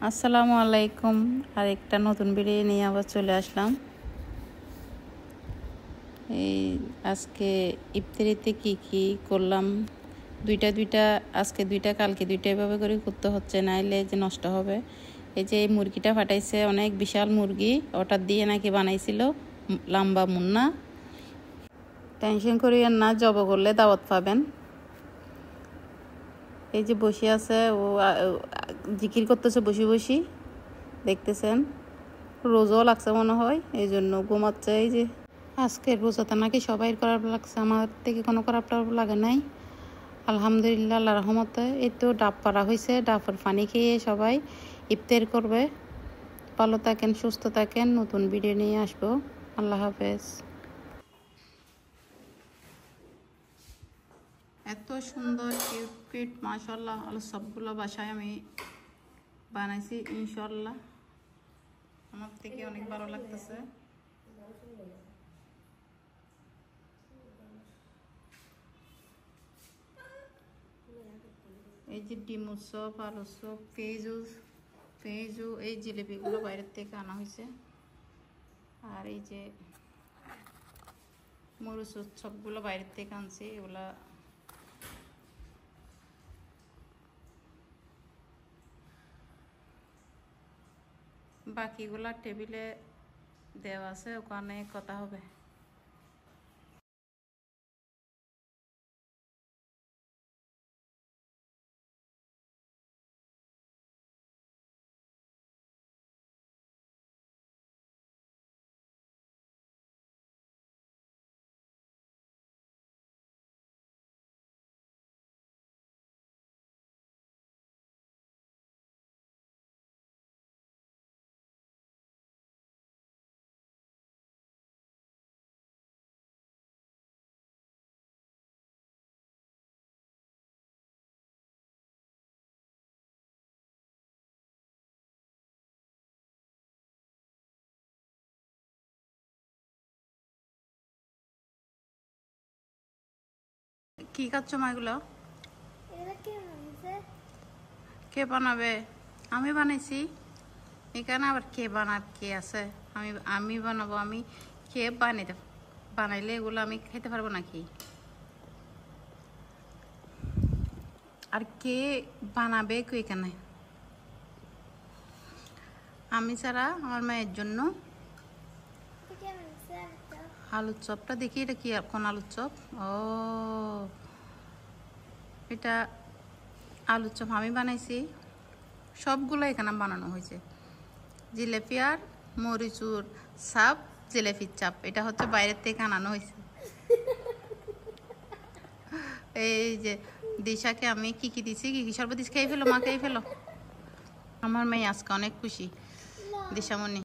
আসসালামু আলাইকুম। আর একটা নতুন ভিডিও নিয়ে আবার চলে আসলাম। এই আজকে ইফতারিতে কি করলাম, দুইটা আজকে দুইটা কালকে দুইটা এভাবে করে করতে হচ্ছে, নাইলে যে নষ্ট হবে। এই যে এই মুরগিটা ফাটাইছে, অনেক বিশাল মুরগি, ওটা দিয়ে নাকি বানাইছিল লম্বা মুন্না। টেনশন করিয়েন না, জব করলে দাওয়াত পাবেন। এই যে বসে আছে, ও জিকির করতেছে বসে বসে, দেখতেছেন। রোজাও লাগছে মনে হয়, এই জন্য ঘুমাচ্ছে। এই যে আজকের রোজাটা নাকি সবাই খারাপ লাগছে, আমার থেকে কোনো খারাপ লাগে নাই। আলহামদুলিল্লাহ, আল্লাহর রহমতে। এই তো ডাব পাড়া হয়েছে, ডাবের পানি খেয়ে সবাই ইফতার করবে। ভালো থাকেন, সুস্থ থাকেন। নতুন ভিডিও নিয়ে আসবো। আল্লাহ হাফেজ। এত সুন্দর কিউট মাশাআল্লাহ, সবগুলো বাসায় আমি বানাইছি ইনশাআল্লাহ। আমার থেকে অনেক ভালো লাগতেছে। এই যে ডিম চপ, আলু চপ, পেঁয়াজু, এই জিলিপিগুলো বাইরের থেকে আনা হয়েছে। আর এই যে মরিচ সবগুলো বাইরের থেকে আনছি, এগুলা বাকিগুলা টেবিলে দেওয়া আছে, ওখানে কথা হবে। কি খাচ্ছ মা এগুলো? কে বানাবে? আমি বানাইছি। এখানে আবার কে কে আছে? আমি বানাবো। আমি কে বানাইলে এগুলো আমি খেতে পারবো নাকি? আর কে বানাবে এখানে? আমি ছাড়া আমার মায়ের জন্য। আলুর চপটা দেখি, এটা কি কোন আলুর চপ? ও, এটা আলুর চপ আমি বানাইছি। সবগুলো এখানে বানানো হয়েছে। জিলেপি আর মরিচুর চাপ, জিলেপির চাপ, এটা হচ্ছে বাইরের থেকে আনানো হয়েছে। এই যে দিশাকে আমি কি দিছি, কি সর্বদিশ খেয়ে ফেলো, মা খেয়ে ফেলো। আমার মেয়ে আজকে অনেক খুশি, দিশামণি।